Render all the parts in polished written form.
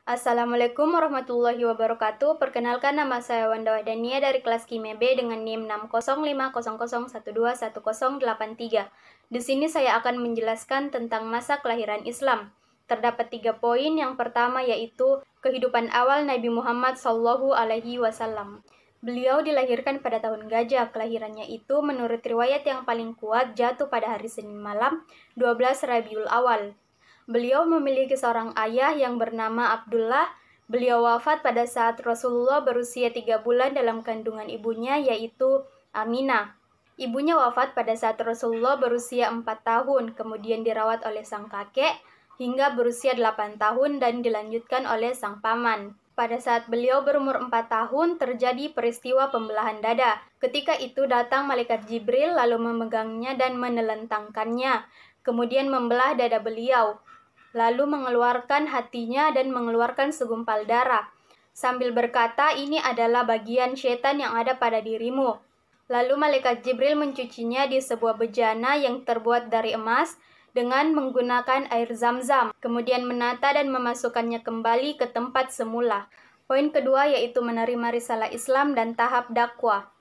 Assalamualaikum warahmatullahi wabarakatuh. Perkenalkan, nama saya Wanda Wadania dari kelas Kimia B dengan NIM 60500121083. Di sini saya akan menjelaskan tentang masa kelahiran Islam. Terdapat 3 poin. Yang pertama yaitu kehidupan awal Nabi Muhammad SAW. Beliau dilahirkan pada tahun Gajah. Kelahirannya itu menurut riwayat yang paling kuat jatuh pada hari Senin malam 12 Rabiul Awal. Beliau memiliki seorang ayah yang bernama Abdullah. Beliau wafat pada saat Rasulullah berusia 3 bulan dalam kandungan ibunya, yaitu Aminah. Ibunya wafat pada saat Rasulullah berusia 4 tahun, kemudian dirawat oleh sang kakek hingga berusia 8 tahun dan dilanjutkan oleh sang paman. Pada saat beliau berumur 4 tahun, terjadi peristiwa pembelahan dada. Ketika itu datang malaikat Jibril lalu memegangnya dan menelentangkannya, kemudian membelah dada beliau, lalu mengeluarkan hatinya dan mengeluarkan segumpal darah, sambil berkata, "Ini adalah bagian setan yang ada pada dirimu." Lalu malaikat Jibril mencucinya di sebuah bejana yang terbuat dari emas dengan menggunakan air zam-zam, kemudian menata dan memasukkannya kembali ke tempat semula. Poin kedua yaitu menerima risalah Islam dan tahap dakwah.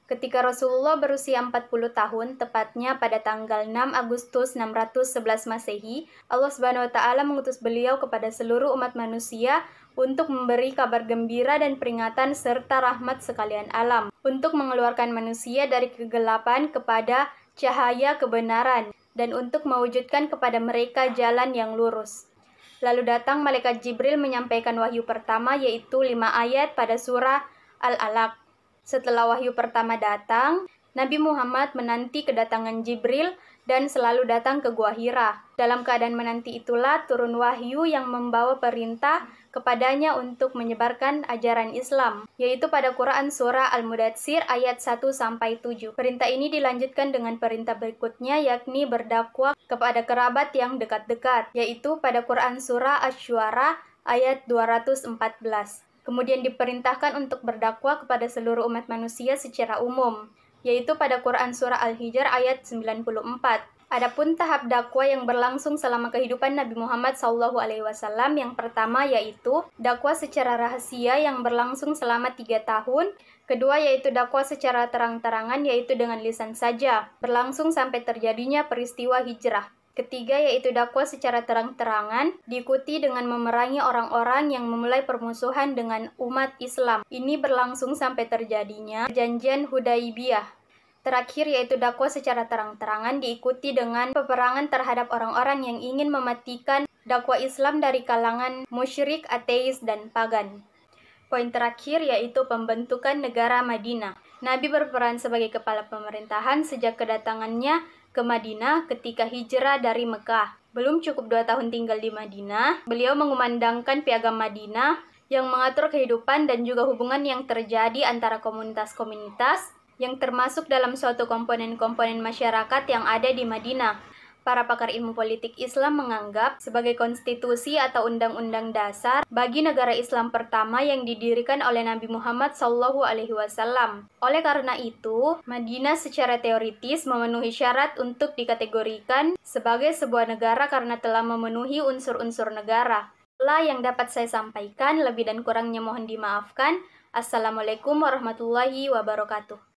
Ketika Rasulullah berusia 40 tahun, tepatnya pada tanggal 6 Agustus 611 Masehi, Allah Subhanahu wa taala mengutus beliau kepada seluruh umat manusia untuk memberi kabar gembira dan peringatan serta rahmat sekalian alam, untuk mengeluarkan manusia dari kegelapan kepada cahaya kebenaran dan untuk mewujudkan kepada mereka jalan yang lurus. Lalu datang malaikat Jibril menyampaikan wahyu pertama, yaitu 5 ayat pada surah Al-Alaq. Setelah wahyu pertama datang, Nabi Muhammad menanti kedatangan Jibril dan selalu datang ke Gua Hira. Dalam keadaan menanti itulah turun wahyu yang membawa perintah kepadanya untuk menyebarkan ajaran Islam, yaitu pada Quran surah Al-Mudatsir ayat 1-7. Perintah ini dilanjutkan dengan perintah berikutnya, yakni berdakwah kepada kerabat yang dekat-dekat, yaitu pada Quran surah Asy-Syu'ara ayat 214. Kemudian diperintahkan untuk berdakwah kepada seluruh umat manusia secara umum, yaitu pada Quran surah Al-Hijr ayat 94. Adapun tahap dakwah yang berlangsung selama kehidupan Nabi Muhammad SAW, yang pertama yaitu dakwah secara rahasia yang berlangsung selama 3 tahun. Kedua yaitu dakwah secara terang-terangan, yaitu dengan lisan saja, berlangsung sampai terjadinya peristiwa hijrah. Ketiga yaitu dakwah secara terang-terangan, diikuti dengan memerangi orang-orang yang memulai permusuhan dengan umat Islam. Ini berlangsung sampai terjadinya perjanjian Hudaibiyah. Terakhir yaitu dakwah secara terang-terangan, diikuti dengan peperangan terhadap orang-orang yang ingin mematikan dakwah Islam dari kalangan musyrik, ateis, dan pagan. Poin terakhir yaitu pembentukan negara Madinah. Nabi berperan sebagai kepala pemerintahan sejak kedatangannya ke Madinah ketika hijrah dari Mekah. Belum cukup 2 tahun tinggal di Madinah, beliau mengumandangkan piagam Madinah yang mengatur kehidupan dan juga hubungan yang terjadi antara komunitas-komunitas yang termasuk dalam suatu komponen-komponen masyarakat yang ada di Madinah. Para pakar ilmu politik Islam menganggap sebagai konstitusi atau undang-undang dasar bagi negara Islam pertama yang didirikan oleh Nabi Muhammad SAW. Oleh karena itu, Madinah secara teoritis memenuhi syarat untuk dikategorikan sebagai sebuah negara karena telah memenuhi unsur-unsur negara. Itulah yang dapat saya sampaikan, lebih dan kurangnya mohon dimaafkan. Assalamualaikum warahmatullahi wabarakatuh.